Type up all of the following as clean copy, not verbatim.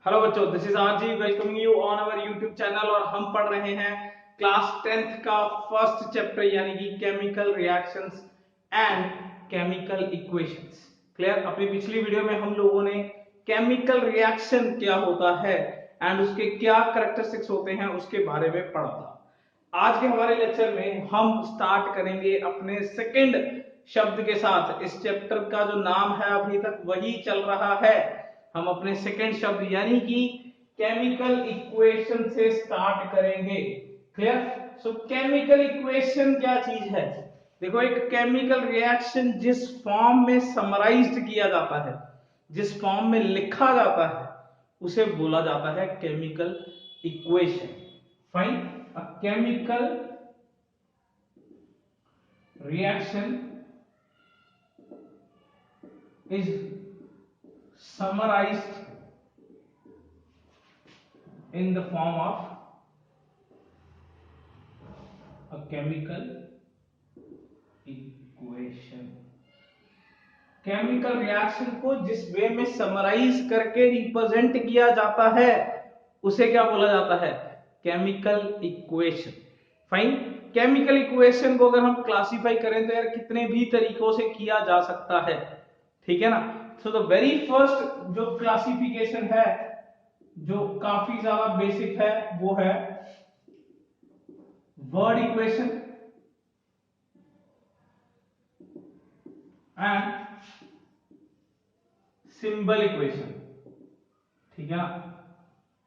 Hello बच्चों, this is RG welcoming you on our YouTube channel. और हम पढ़ रहे हैं क्लास 10th का फर्स्ट चैप्टर यानी कि chemical reactions and chemical equations. Clear. अपनी पिछली वीडियो में हम लोगों ने केमिकल रिएक्शन क्या होता है एंड उसके क्या कैरेक्टरिस्टिक्स होते हैं उसके बारे में पढ़ा था। आज के हमारे लेक्चर में हम स्टार्ट करेंगे अपने सेकंड शब्द के साथ। इस चैप्टर का जो नाम है अभी तक वही चल रहा है। हम अपने सेकंड शब्द यानी कि केमिकल इक्वेशन से स्टार्ट करेंगे। क्लियर। सो केमिकल इक्वेशन क्या चीज है? देखो, एक केमिकल रिएक्शन जिस फॉर्म में समराइज्ड किया जाता है, जिस फॉर्म में लिखा जाता है, उसे बोला जाता है chemical equation. Fine. A chemical reaction is summarized in the form of a chemical equation। Chemical reaction को जिस वे में समराइज करके रिप्रेजेंट किया जाता है उसे क्या बोला जाता है? Chemical equation. Fine. Chemical equation को अगर हम क्लासिफाई करें तो यार कितने भी तरीकों से किया जा सकता है, ठीक है ना। सो द वेरी फर्स्ट जो क्लासिफिकेशन है, जो काफी ज्यादा बेसिक है, वो है word equation and symbol equation, ठीक है ना।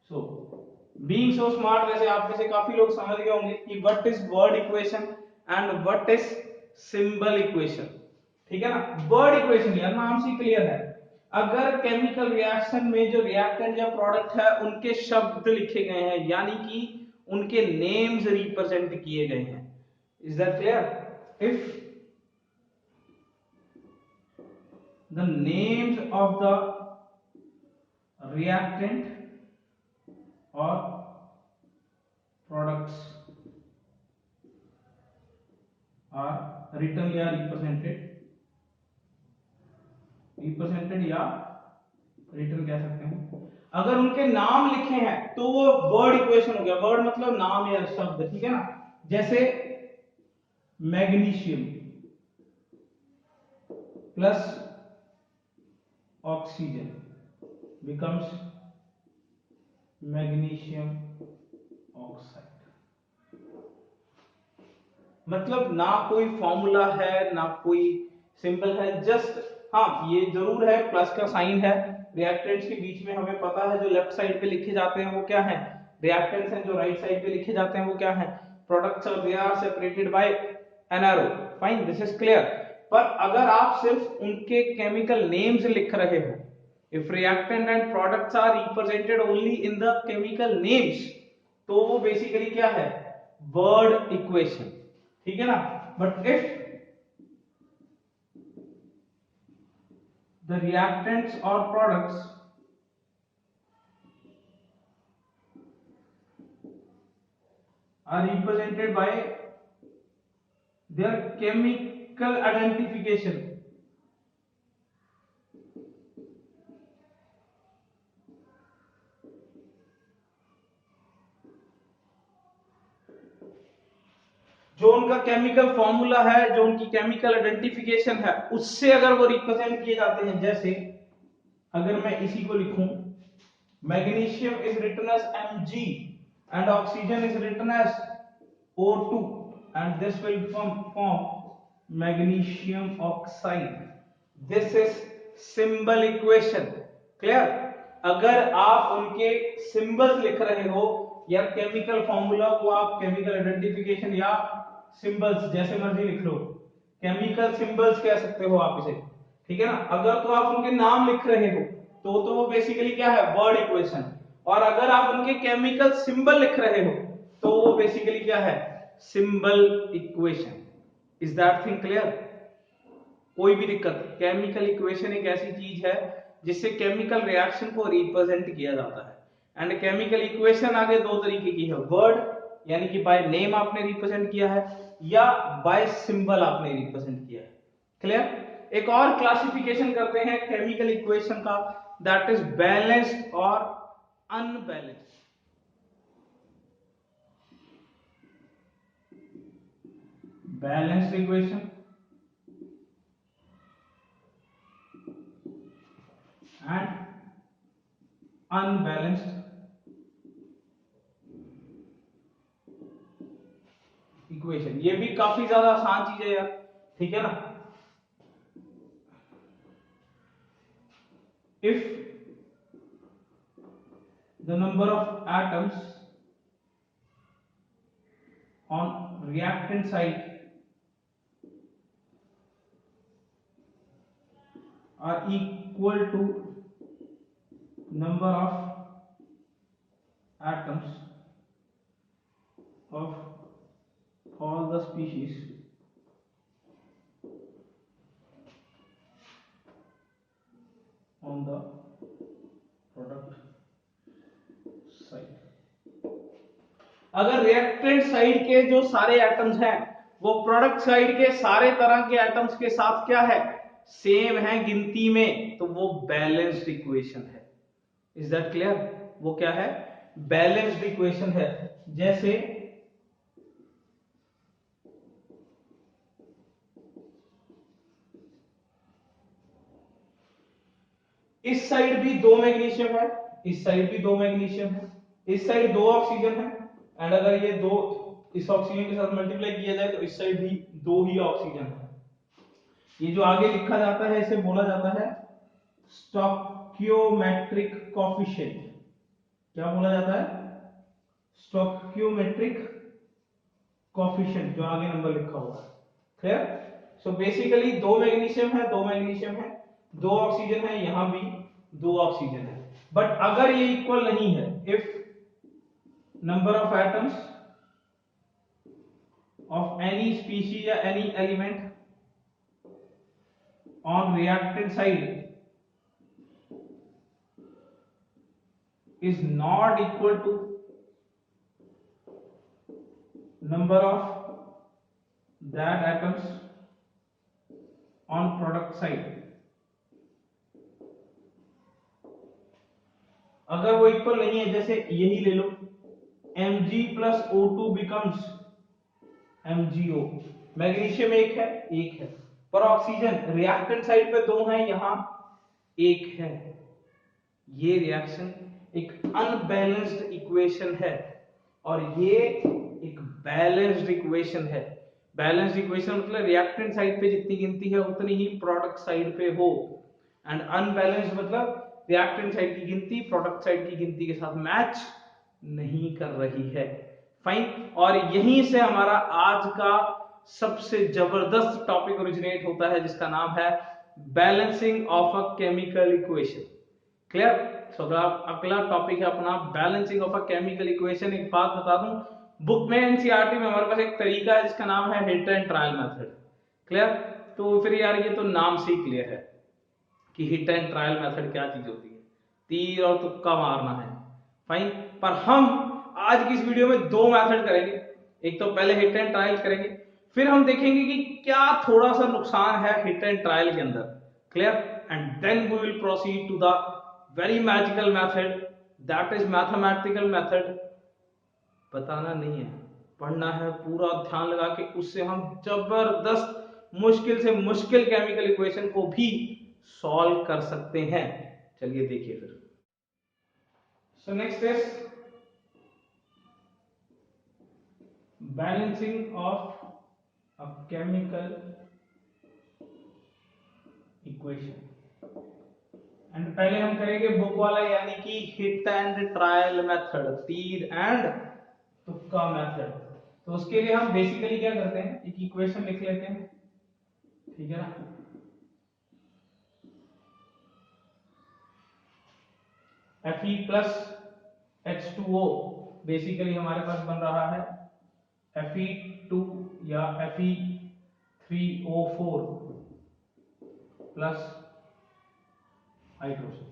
सो बीइंग सो स्मार्ट, वैसे आप में से काफी लोग समझ गए होंगे कि what is word equation and what is symbol equation, ठीक है ना। वर्ड इक्वेशन यार नाम से क्लियर है। अगर केमिकल रिएक्शन में जो रिएक्टेंट या प्रोडक्ट है उनके शब्द लिखे गए हैं यानी कि उनके नेम्स रिप्रेजेंट किए गए हैं। Is that clear? If the names of the reactant or products are written या represented या written कह सकते हैं। अगर उनके नाम लिखे हैं तो वो वर्ड इक्वेशन हो गया। वर्ड मतलब नाम या शब्द, ठीक है ना। जैसे magnesium plus oxygen becomes magnesium oxide. मतलब ना कोई फॉर्मूला है ना कोई सिंबल है, जस्ट हाँ ये जरूर है प्लस का साइन है। रिएक्टेंट्स के बीच में हमें पता है जो लेफ्ट साइड पे लिखे जाते हैं वो क्या है? रिएक्टेंट्स हैं। जो राइट साइड पे लिखे जाते हैं वो क्या है? प्रोडक्ट्स। और they are separated by an arrow. Fine, this is clear. पर अगर आप सिर्फ उनके केमिकल नेम्स लिख रहे हो, if reactant and products are represented only in the chemical names, तो वो बेसिकली क्या है? वर्ड इक्वेशन, ठीक है ना। But if the reactants or products are represented by their chemical identification, जो उनका केमिकल फॉर्मूला है, जो उनकी केमिकल आइडेंटिफिकेशन है, उससे अगर वो रिप्रेजेंट किए जाते हैं। जैसे अगर मैं इसी को लिखूं, magnesium is written as Mg and oxygen is written as O2 and this will form magnesium oxide. This is symbol equation. Clear? अगर आप उनके सिंबल्स लिख रहे हो या केमिकल फॉर्मूला को आप केमिकल आइडेंटिफिकेशन या सिंबल्स जैसे मर्जी लिख लो, केमिकल सिंबल्स कह सकते हो आप इसे, ठीक है ना। अगर तो आप उनके नाम लिख रहे हो तो वो बेसिकली क्या है? Word equation. और अगर आप उनके केमिकल सिंबल लिख रहे हो तो वो बेसिकली क्या है? Symbol equation. Is that thing clear? कोई भी दिक्कत? केमिकल इक्वेशन एक ऐसी चीज है जिससे केमिकल रिएक्शन को रिप्रेजेंट किया जाता है। एंड केमिकल इक्वेशन आगे दो तरीके की है। वर्ड यानी कि बाय नेम आपने रिप्रेजेंट किया है या बाय सिंबल आपने रिप्रेजेंट किया है। क्लियर? एक और क्लासिफिकेशन करते हैं केमिकल इक्वेशन का, दैट इज बैलेंस्ड और unbalanced. Balanced equation and unbalanced equation. ये भी काफी ज्यादा आसान चीज है यार, ठीक है ना। If the number of atoms on reactant side are equal to number of atoms of all the species on the product side। अगर रिएक्टेंट साइड के जो सारे एटम्स हैं वो प्रोडक्ट साइड के सारे तरह के एटम्स के साथ क्या है, सेम है गिनती में, तो वो बैलेंस्ड इक्वेशन है। Is that clear? वो क्या है? बैलेंस्ड इक्वेशन है। जैसे इस साइड भी 2 मैग्नीशियम है, इस साइड भी 2 मैग्नीशियम है, इस साइड 2 ऑक्सीजन है, एंड अगर ये 2 इस ऑक्सीजन के साथ मल्टीप्लाई किया जाए तो इस साइड भी 2 ही ऑक्सीजन है। ये जो आगे लिखा जाता है इसे बोला जाता है स्टोइकियोमेट्रिक कोएफिशिएंट। क्या बोला जाता है? स्टोइकियोमेट्रिक कोएफिशिएंट, जो आगे नंबर लिखा हुआ है। क्लियर? सो बेसिकली 2 मैग्नीशियम है, 2 मैग्नीशियम है, 2 ऑक्सीजन है, यहां भी 2 ऑक्सीजन है। बट अगर ये इक्वल नहीं है, if number of atoms of any species या any element on reactant side is not equal to number of that atoms on product side। अगर वो इक्वल नहीं है, जैसे यही ले लो Mg plus O2 becomes MgO, magnesium एक है, पर ऑक्सीजन रिएक्टेंट साइड पे 2 है, यहां 1 है। ये रिएक्शन एक अनबैलेंस्ड इक्वेशन है और ये एक बैलेंस्ड इक्वेशन है। बैलेंस्ड इक्वेशन मतलब रिएक्टेंट साइड पे जितनी गिनती है उतनी ही प्रोडक्ट साइड पे हो, एंड अनबैलेंस्ड मतलब रिएक्टेंट साइड की गिनती प्रोडक्ट साइड की गिनती के साथ मैच नहीं कर रही है। फाइन। और यहीं से हमारा आज का सबसे जबरदस्त टॉपिक ओरिजिनेट होता है, जिसका नाम है balancing of a chemical equation. Clear? So अगला टॉपिक है अपना balancing of a chemical equation. एक बात बता दूं, बुक में एनसीईआरटी में हमारे पास एक तरीका है जिसका नाम है hit and trial method. Clear? तो फिर यार ये तो नाम से ही क्लियर है कि हिट एंड ट्रायल मेथड क्या चीज होती है, तीर और तुक्का मारना है। फाइन। पर हम आज की इस वीडियो में 2 मेथड करेंगे। एक तो पहले हिट एंड ट्रायल करेंगे, फिर हम देखेंगे कि क्या थोड़ा सा नुकसान है हिट एंड ट्रायल के अंदर। Clear? And then we will proceed to the very magical method, that is mathematical method. बताना नहीं है, पढ़ना है, पूरा ध्यान लगा के उससे हम जबरदस्त मुश्किल से मुश्किल केमिकल इक्वेशन को भी सॉल्व कर सकते हैं। चलिए देखिए फिर। So next is balancing of a chemical equation. And पहले हम करेंगे बुक वाला, यानी कि हिट एंड ट्रायल मेथड, तीर एंड तुक्का मेथड। तो उसके लिए हम बेसिकली क्या करते हैं, एक इक्वेशन लिख लेते हैं, ठीक है ना। Fe प्लस H2O बेसिकली हमारे पास बन रहा है Fe2 या Fe3O4 प्लस हाइड्रोजन।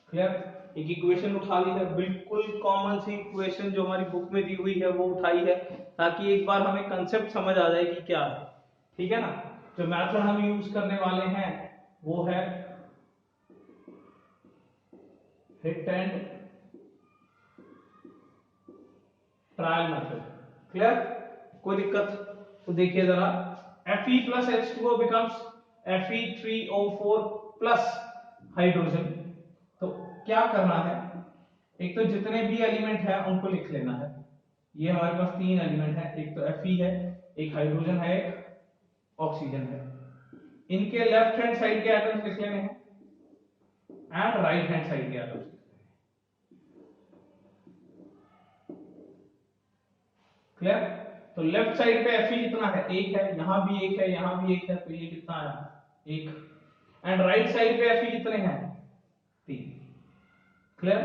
क्लियर? एक इक्वेशन उठा ली है, बिल्कुल कॉमन सी इक्वेशन जो हमारी बुक में दी हुई है वो उठाई है, ताकि एक बार हमें कंसेप्ट समझ आ जाए कि क्या है। ठीक है ना। जो मेथड हम यूज करने वाले हैं वो है hit and trial method. Clear, कोई दिक्कत? तो देखिए जरा, Fe plus H2O becomes Fe3O4 plus hydrogen. तो क्या करना है, एक तो जितने भी एलिमेंट है उनको लिख लेना है। ये हमारे पास तीन एलिमेंट है, एक तो Fe है, एक हाइड्रोजन है, एक ऑक्सीजन है। इनके लेफ्ट हैंड साइड के एटम्स लिख लेने हैं एंड राइट हैंड साइड के एटम्स। क्लियर? तो लेफ्ट साइड पे Fe कितना है, एक है, यहां भी एक है, यहां भी एक है, तो ये कितना आया, एक। एंड राइट साइड पे Fe कितने हैं, तीन। क्लियर?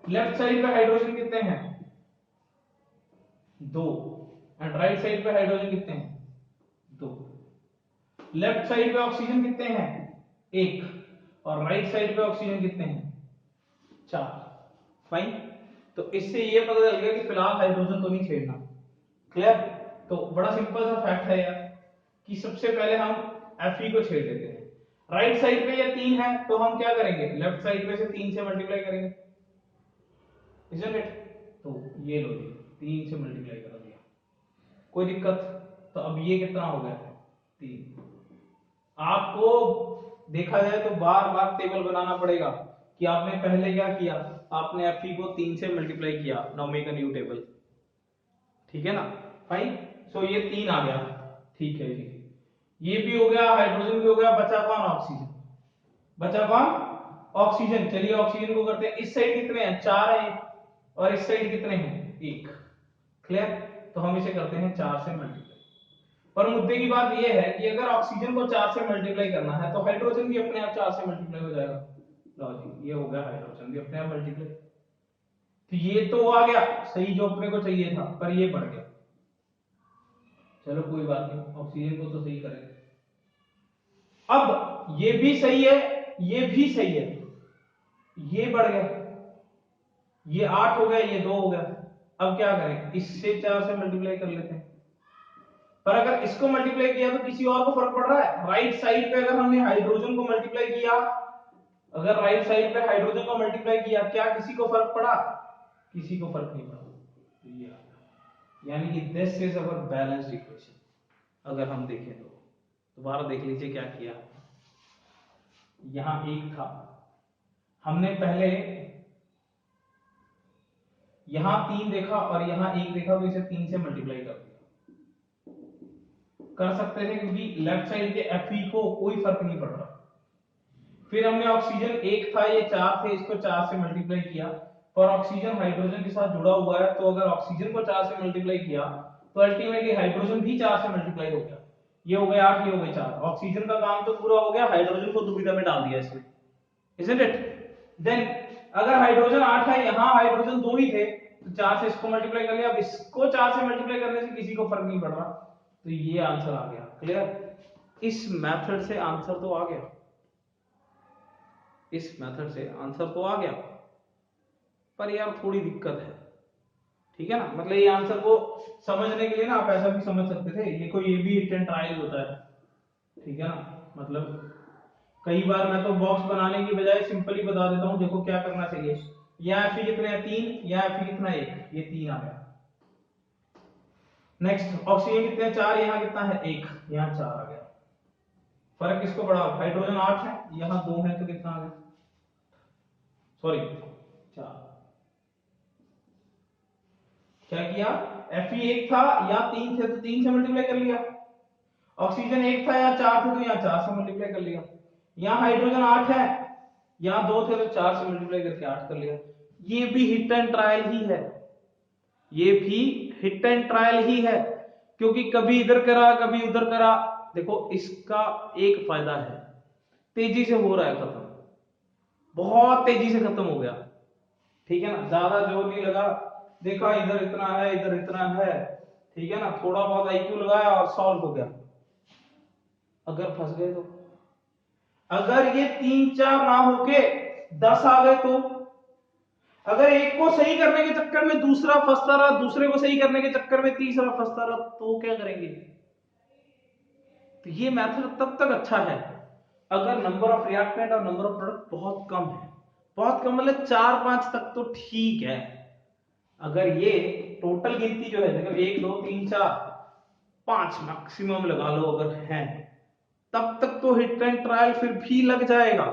लेफ्ट साइड पे हाइड्रोजन कितने हैं, दो। एंड राइट साइड पे हाइड्रोजन कितने हैं, दो। लेफ्ट साइड पे ऑक्सीजन कितने हैं, एक। और राइट साइड पे ऑक्सीजन कितने हैं, चार। फाइन। तो इससे ये पता चल गया कि फिलहाल हाइड्रोजन को नहीं छेड़ना। क्लियर? तो बड़ा सिंपल सा फैक्ट है यार कि सबसे पहले हम Fe को छेड़ देते हैं। राइट साइड पे ये तीन है तो हम क्या करेंगे, लेफ्ट साइड पे से तीन से मल्टीप्लाई करेंगे, इजंट इट? तो ये लो जी, तीन से मल्टीप्लाई कर दिया, कोई दिक्कत? तो अब ये कितना हो गया, तीन। आपको देखा जाए तो बार बार टेबल बनाना पड़ेगा कि आपने पहले क्या किया, आपने Fe को तीन से मल्टीप्लाई किया। Now make a new table, ठीक है ना? फाइन। सो ये तीन आ गया, ठीक है जी। ये भी हो गया, हाइड्रोजन भी हो गया, बचा कौन, ऑक्सीजन। बचा कौन, ऑक्सीजन। चलिए ऑक्सीजन को करते हैं। इस साइड कितने हैं, चार हैं, और इस साइड कितने हैं, एक। क्लियर? तो हम इसे करते हैं चार से मल्टीप्लाई। पर मुद्दे की बात यह है कि अगर ऑक्सीजन को चार से मल्टीप्लाई करना है तो हाइड्रोजन भी अपने आप चार से मल्टीप्लाई हो जाएगा। लो जी, ये हो गया, हाइड्रोजन भी अपने आप मल्टीप्लाई। तो ये तो आ गया सही जो अपने को चाहिए था, पर ये बढ़ गया। चलो कोई बात नहीं, ऑक्सीजन को तो सही करेंगे। अब ये भी सही है, ये भी सही है, ये बढ़ गया, ये 8 हो गया, ये 2 हो गया। अब क्या करें, इससे 4 से मल्टीप्लाई कर लेते हैं। पर अगर इसको मल्टीप्लाई किया तो किसी और को फर्क पड़ रहा है? राइट साइड पे अगर हमने हाइड्रोजन को मल्टीप्लाई किया, अगर राइट साइड पे हाइड्रोजन को मल्टीप्लाई किया, क्या किसी को फर्क पड़ा? किसी को फर्क नहीं पड़ा। यानी कि this is our balanced equation. अगर हम देखें तो दोबारा देख लीजिए क्या किया। यहां एक था, हमने पहले यहां तीन देखा और यहां एक देखा, तो इसे तीन से मल्टीप्लाई कर दिया। कर सकते थे क्योंकि लेफ्ट साइड के Fe को कोई फर्क नहीं पड़ रहा। फिर हमने ऑक्सीजन एक था, ये चार थे, इसको चार से मल्टीप्लाई किया। पर ऑक्सीजन हाइड्रोजन के साथ जुड़ा हुआ है, तो अगर ऑक्सीजन को चार से मल्टीप्लाई किया तो अल्टीमेटली हाइड्रोजन भी चार से मल्टीप्लाई हो गया। ये हो गए 8, ये हो गए 4। ऑक्सीजन का काम तो पूरा हो गया, हाइड्रोजन को दुविधा में डाल दिया इसने, isn't it? देन अगर हाइड्रोजन 8 है, यहां हाइड्रोजन 2 ही थे, तो 4 से इसको मल्टीप्लाई कर लिया। अब इसको 4 से मल्टीप्लाई करने से किसी को फर्क नहीं पड़ रहा, तो ये आंसर आ गया। क्लियर? इस मेथड से आंसर तो आ गया, इस मेथड से आंसर तो आ गया, पर यार थोड़ी दिक्कत है, ठीक है ना? मतलब ये आंसर को समझने के लिए ना आप ऐसा भी समझ सकते थे, ये कोई ये भी हिट एंड ट्रायल होता है, ठीक है ना? मतलब कई बार मैं तो बॉक्स बनाने की बजाय सिंपली बता देता हूं, देखो क्या करना चाहिए। यहाँ Fe कितने हैं, 3, यहाँ Fe कितना है, 1, ये 3 आ गया। नेक्स्ट ऑक्सीजन कितने हैं, 4, यहाँ कितना है, 1, यहाँ 4 आ गया। फर्क किसको पड़ा, हाइड्रोजन 8 है, यहाँ 2 है, तो कितना आ गया, सॉरी 4। क्या किया, Fe 1 था, यहाँ 3 थे, तो 3 से मल्टीप्लाई कर लिया। ऑक्सीजन 1 था, यहाँ 4 थे, तो यहाँ 4 से मल्टीप्लाई कर लिया। यहाँ हाइड्रोजन 8 है, यहाँ 2 थे, तो 4 से मल्टीप्लाई करके 8 कर लिया। ये भी हिट एंड ट्रायल ही है, ये भी हिट एंड ट्रायल ही है, क्योंकि कभी इधर करा कभी उधर करा। देखो इसका एक फायदा है, तेजी से हो रहा है खत्म, बहुत तेजी से खत्म हो गया, ठीक है ना? ज्यादा जोर नहीं लगा, देखा इधर इतना है, इधर इतना है, ठीक है ना? थोड़ा बहुत IQ लगाया और सॉल्व हो गया। अगर फंस गए तो, अगर ये 3 4 ना होके 10 आ गए तो, अगर एक को सही करने के चक्कर में दूसरा फंसता रहा, दूसरे को सही करने के चक्कर में तीसरा फंसता रहा, तो क्या करेंगे? तो ये मेथड तब तक अच्छा है अगर नंबर ऑफ रिएक्टेंट और नंबर ऑफ प्रोडक्ट बहुत कम है। बहुत कम मतलब 4 5 तक तो ठीक है, अगर ये टोटल गिनती जो है देखो 1 2 3 4 5 मैक्सिमम लगा लो अगर है, तब तक तो हिट एंड ट्रायल फिर भी लग जाएगा।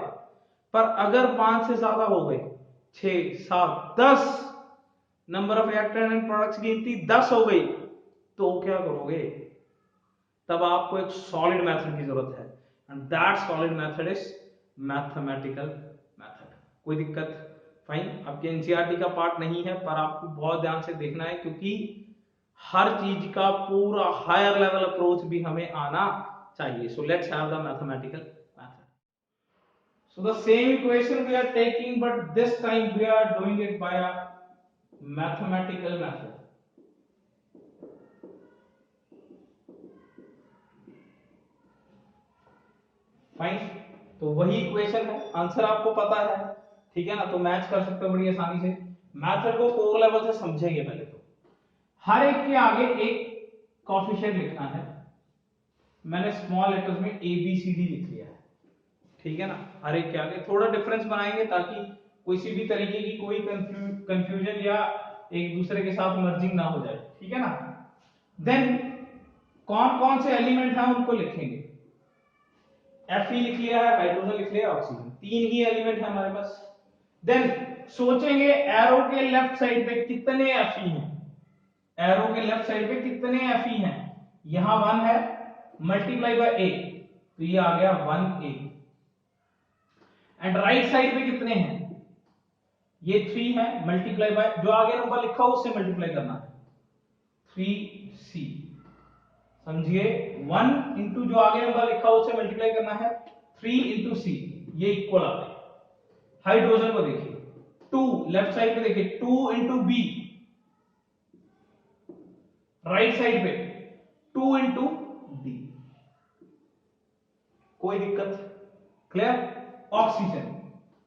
पर अगर 5 से ज्यादा हो गए, 6 7 10 number of reactant and products की गिनती 10 हो गई, तो क्या करोगे? तब आपको एक सॉलिड मेथड की जरूरत है, and that solid method is mathematical method. कोई दिक्कत? फाइन, आपके एनसीईआरटी का पार्ट नहीं है, पर आपको बहुत ध्यान से देखना है, क्योंकि हर चीज का पूरा हायर लेवल अप्रोच भी हमें आना चाहिए। So let's have the mathematical method. So the same equation we are taking, but this time we are doing it by a mathematical method. Fine, तो वही इक्वेशन है, आंसर आपको पता है, ठीक है ना, तो मैच कर सकते हो बड़ी आसानी से। मैथड को कोर लेवल से समझेंगे पहले। तो हर एक के आगे एक कोएफिशिएंट लिखना है। मैंने स्मॉल लेटर्स में ए बी सी डी लिख लिया है, ठीक है ना। हर एक के आगे थोड़ा डिफरेंस बनाएंगे ताकि किसी भी तरीके की कोई कंफ्यूजन या एक दूसरे के साथ मर्जिंग ना हो जाए, ठीक है ना। देन कौन कौन से एलिमेंट हैं उनको लिखेंगे। Fe लिख लिया है, हाइड्रोजन लिख लिया, ऑक्सीजन, 3 ही एलिमेंट है हमारे पास। देन सोचेंगे एरो के लेफ्ट साइड पे कितने Fe हैं, एरो के लेफ्ट साइड पे कितने Fe हैं। यहां 1 है, मल्टीप्लाई बाय A, तो ये आ गया 1A। एंड राइट साइड पे कितने हैं, ये 3 है, मल्टीप्लाई बाय जो आगे नंबर लिखा हो उससे मल्टीप्लाई करना है, 3C। समझिए, 1 इंटू जो आगे नंबर लिखा हो उससे मल्टीप्लाई करना है, 3 इंटू C, ये इक्वल आता है। हाइड्रोजन को देखिए, 2 लेफ्ट साइड पे देखिए, 2 इंटू B, राइट साइड पे 2 इंटू D। कोई दिक्कत? क्लियर? ऑक्सीजन,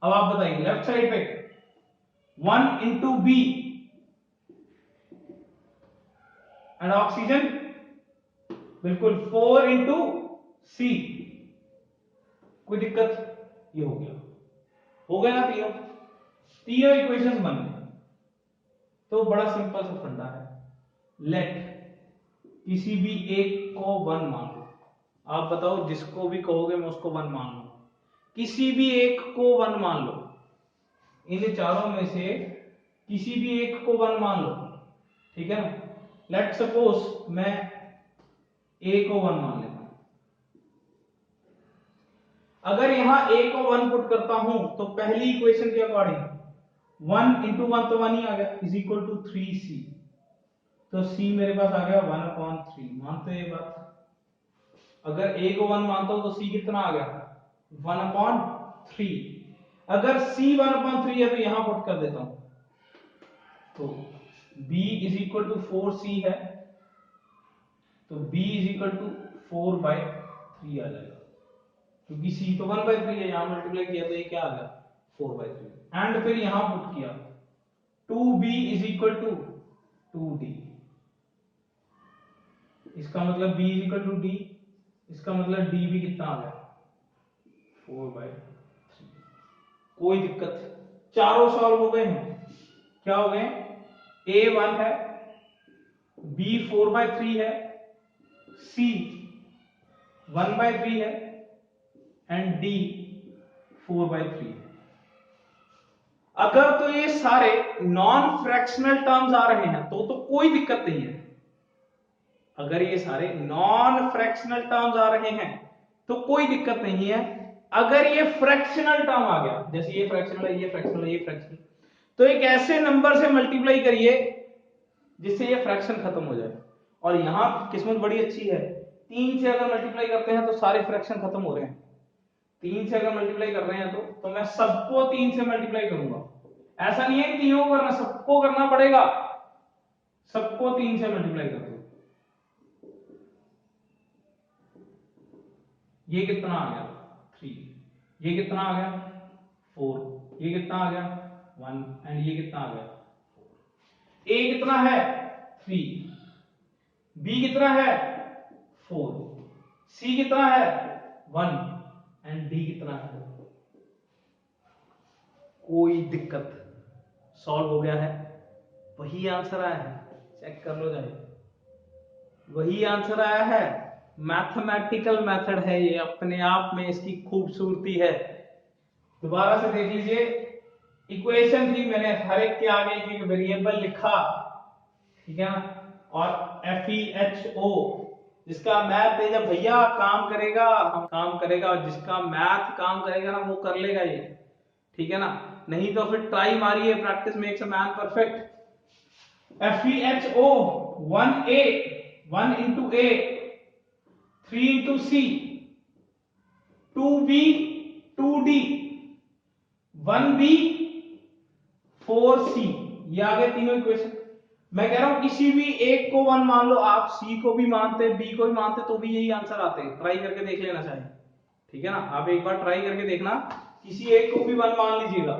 अब आप बताइए, लेफ्ट साइड पे 1 इंटू B एंड ऑक्सीजन बिल्कुल 4 इंटू C। कोई दिक्कत? ये हो गया ना तीनों, तीनों इक्वेशंस बन गए। तो बड़ा सिंपल सा फंडा है, लेट किसी भी एक को 1 मान लो। आप बताओ, जिसको भी कहोगे मैं उसको 1 मान लो, किसी भी एक को 1 मान लो, इन चारों में से किसी भी एक को 1 मान लो, ठीक है ना। लेट सपोज मैं A को 1 मान लेता हूं। अगर यहां A को 1 पुट करता हूं तो पहली इक्वेशन के अकॉर्डिंग 1 इंटू 1 तो 1 ही आ गया, इज इक्वल टू 3C। तो C मेरे पास आ गया 1/3। मानते हो ये बात? अगर A को 1 मानता हूं तो C कितना आ गया, 1/3। अगर C 1/3 है तो यहां पुट कर देता हूं, तो B is equal to 4C है, तो B इज इक्वल टू 4/3 आ जाएगा, क्योंकि C तो 1/3 है, यहां मल्टीप्लाई किया तो ये क्या आ गया, 4/3। एंड फिर यहां पुट किया 2B is equal to 2D। इसका मतलब B is equal to D, इसका मतलब D भी कितना आ गया, 4/3। कोई दिक्कत? चारों सॉल्व हो गए हैं, क्या हो गए, A 1 है, B 4/3 है, C 1/3 है, एंड D 4/3 है। अगर तो ये सारे नॉन फ्रैक्शनल टर्म्स आ रहे हैं तो कोई दिक्कत नहीं है। अगर ये सारे नॉन फ्रैक्शनल टर्म्स आ रहे हैं तो कोई दिक्कत नहीं है। अगर ये फ्रैक्शनल टर्म आ गया, जैसे ये फ्रैक्शनल है, ये फ्रैक्शनल है, ये फ्रैक्शनल, तो एक ऐसे नंबर से मल्टीप्लाई करिए जिससे ये फ्रैक्शन खत्म हो जाए। और यहां किस्मत बड़ी अच्छी है, 3 से अगर मल्टीप्लाई करते हैं तो सारे फ्रैक्शन खत्म हो रहे हैं। 3 से अगर मल्टीप्लाई कर रहे हैं तो मैं सबको 3 से मल्टीप्लाई करूंगा। ऐसा नहीं है कि तीनों को करना, सबको करना पड़ेगा, सबको 3 से मल्टीप्लाई कर दो। ये कितना आ गया, 3, ये कितना आ गया, 4, ये कितना आ गया, 1, एंड ये कितना आ गया, 4। A कितना है, 3, B कितना है, 4, C कितना है, 1, एंड D कितना है। कोई दिक्कत? सॉल्व हो गया है। वही आंसर आया है, चेक कर लो जाए, वही आंसर आया है। मैथमेटिकल मेथड है ये, अपने आप में इसकी खूबसूरती है। दोबारा से देख लीजिए, इक्वेशन थी, मैंने हर एक के आगे एक वेरिएबल लिखा, ठीक है ना, और FEHO जिसका मैथ है, जब भैया काम करेगा हम काम करेगा, और जिसका मैथ काम करेगा ना वो कर लेगा ये, ठीक है ना। नहीं तो फिर ट्राई मारिए, practice makes a man perfect. FEHO 1A 1 into A 3 into C 2B 2D 1B 4C, ये आ गए तीनों इक्वेशन। मैं कह रहा हूं किसी भी एक को 1 मान लो, आप C को भी मानते B को भी मानते तो भी यही आंसर आते हैं, ट्राई करके देख लेना चाहिए, ठीक है ना। आप एक बार ट्राई करके देखना, किसी एक को भी 1 मान लीजिएगा,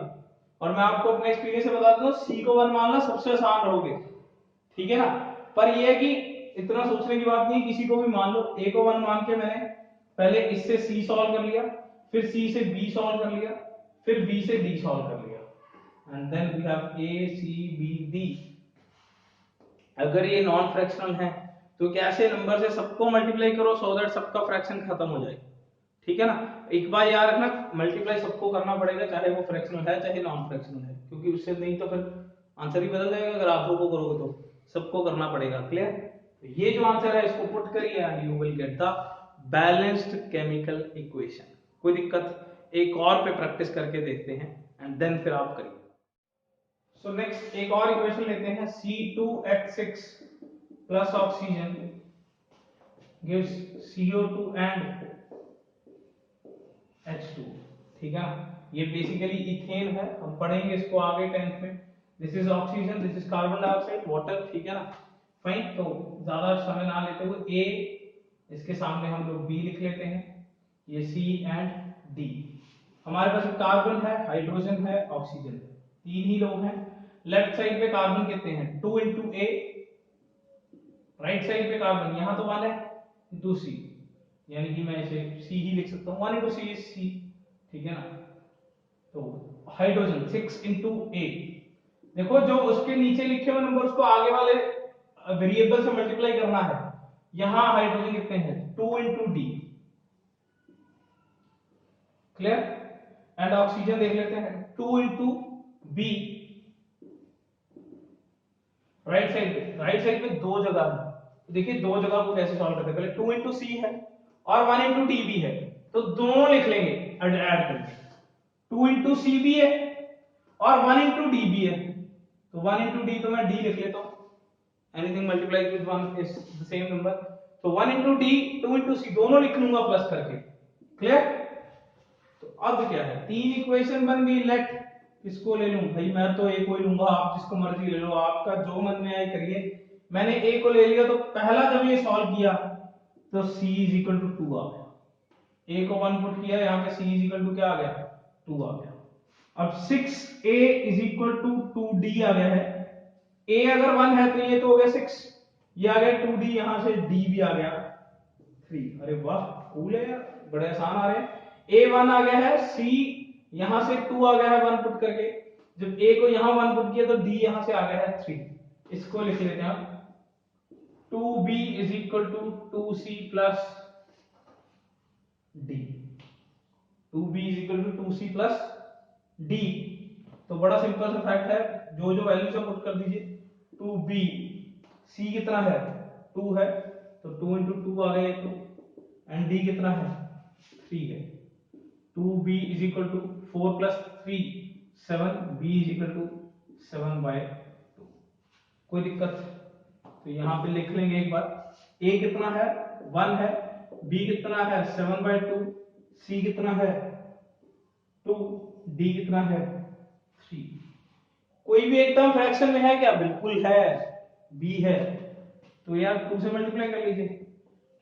और मैं आपको अपने एक्सपीरियंस से बता दूं, C को 1 मानना सबसे आसान रहोगे, ठीक है ना। पर यह है कि इतना सोचने की बात नहीं, किसी को भी मान लो। A को 1 मान के मैंने पहले इससे C सॉल्व कर लिया, फिर C से B सॉल्व कर लिया, फिर B से D सॉल्व कर लिया, and then we have A C B D। अगर ये नॉन फ्रैक्शनल है तो कैसे नंबर से सबको मल्टीप्लाई करो सो दैट सबका फ्रैक्शन खत्म हो जाए, ठीक है ना। एक बार याद रखना, मल्टीप्लाई सबको करना पड़ेगा, चाहे वो फ्रैक्शनल है चाहे नॉन फ्रैक्शनल है, क्योंकि उससे नहीं तो फिर आंसर ही बदल जाएगा। अगर आप दो को करोगे तो सबको करना पड़ेगा, क्लियर। तो ये जो आंसर है इसको पुट करिए and you will get the balanced chemical equation. कोई दिक्कत, एक और पे प्रैक्टिस करके देखते हैं एंड देन फिर आप करिए। सो नेक्स्ट एक और इक्वेशन लेते हैं, C2H6 plus oxygen gives CO2 and H2, ठीक है ना। ये बेसिकली इथेन है, हम पढ़ेंगे इसको आगे 10th में। This is oxygen, this is carbon dioxide, water, ठीक है ना। फाइन, तो ज्यादा समय ना लेते हुए A, इसके सामने हम लोग B लिख लेते हैं, ये C एंड D। हमारे पास कार्बन है, हाइड्रोजन है, ऑक्सीजन है, तीन ही लोग हैं। लेफ्ट साइड पे कार्बन कितने हैं, 2 into A, राइट साइड पे कार्बन यहां तो 1 है, into C, यानी कि मैं इसे C ही लिख सकता हूं, 1 into C is C, ठीक है ना। तो हाइड्रोजन 6 into A, देखो जो उसके नीचे लिखे हुए नंबर उसको आगे वाले वेरिएबल से मल्टीप्लाई करना है। यहां हाइड्रोजन कितने हैं, 2 into D, clear. And oxygen देख लेते हैं, 2 into B, राइट साइड पे दो जगह है, देखिए दो जगह को कैसे सॉल्व करते हैं, पहले 2 into C है और 1 into D भी है, तो दोनों लिख लेंगे ऐड करके। 2 into C भी है और 1 into D भी है, तो 1 into D तो मैं D लिख लेता हूं, anything multiplied with 1 is the same number, तो 1 into D 2 into C दोनों लिख लूंगा प्लस करके, क्लियर। तो अब क्या है, तीन इक्वेशन बन गई। लेट किसको ले लूं भाई, मैं तो ए को ही लूंगा, आप जिसको मर्जी ले लो, आपका जो मन में आए करिए। मैंने ए को ले लिया, तो पहला जब ये सॉल्व किया तो C इज इक्वल टू 2 आ गया, ए को 1 पुट किया, यहाँ पे C इज इक्वल टू क्या आ गया, 2 आ गया। अब 6A is equal to 2D आ गया है, A अगर 1 है तो ये तो हो गया 6, ये आ गया 2D, यहां से D भी आ गया 3। अरे वाह, कूल है यार, बड़े आसान आ रहे हैं। A1 आ गया है, C यहां से 2 आ गया है 1 पुट करके, जब A को यहां 1 पुट किया तो D यहां से आ गया है 3। इसको लिख लेते हैं 2B is equal to 2C plus D, 2B is equal to 2C plus D। तो बड़ा सिंपल सा फैक्ट है, जो जो वैल्यू से पुट कर दीजिए। 2B, C कितना है 2 है, तो 2 into 2 आ गया 2, एंड D कितना है 3 है। 2B is equal to 4 plus 3 7, B is equal to 7/2। कोई दिक्कत, तो यहाँ पे लिख लेंगे एक बार, A कितना है 1 है, B कितना है 7/2, C कितना है 2, D कितना है 3। कोई भी एकदम फ्रैक्शन में है क्या, बिल्कुल है, B है, तो यार 2 से मल्टीप्लाई कर लीजिए,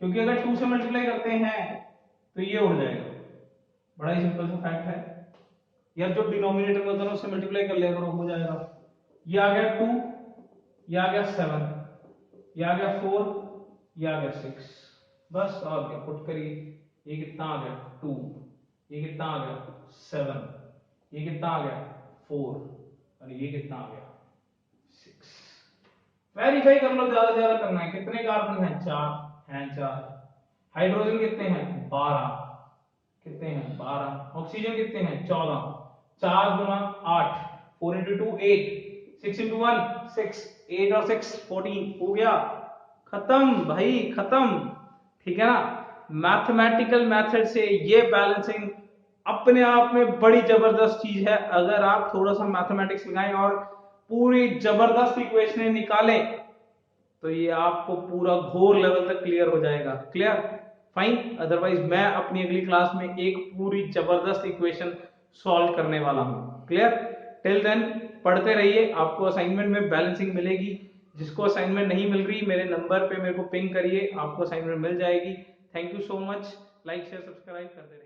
क्योंकि अगर 2 से मल्टीप्लाई करते हैं तो ये उड़ जाएगा। बड़ा ही सिंपल सा फैक्ट है यार, जो डिनोमिनेटर में होता है उससे मल्टीप्लाई कर लिया करो, हो जाएगा। ये आ गया 2, ये आ गया 7, ये आ गया 4, ये आ गया 6, बस और क्या पुट करिए। ये कितना आ गया 2, ये कितना आ गया 7, ये कितना आ गया 4, और ये कितना आ गया 6। वेरीफाई कर लो, ज्यादा से ज्यादा करना है। कितने कार्बन हैं? 4 हैं, 4। हाइड्रोजन कितने हैं? 12। कितने हैं? 12। ऑक्सीजन कितने हैं? 14। 4 गुना 8, 4 इंटू 2 8, 6 इंटू 1 6, 8 और 6 14। हो गया, खत्म भाई, खत्म। ठीक है ना? मैथमेटिकल मेथड से ये बैलेंसिंग अपने आप में बड़ी जबरदस्त चीज है। अगर आप थोड़ा सा मैथमेटिक्स लगाएं और पूरी जबरदस्त इक्वेशनें निकालें तो ये आपको पूरा घोर लेवल तक क्लियर हो जाएगा। क्लियर? फाइन। अदरवाइज मैं अपनी अगली क्लास में एक पूरी जबरदस्त इक्वेशन सॉल्व करने वाला हूं। क्लियर? टिल देन पढ़ते रहिए, आपको असाइनमेंट में बैलेंसिंग मिलेगी। जिसको असाइनमेंट नहीं मिल रही मेरे नंबर पे मेरे को पिंग करिए, आपको असाइनमेंट मिल जाएगी। Thank you so much. Like share subscribe करते रहिए।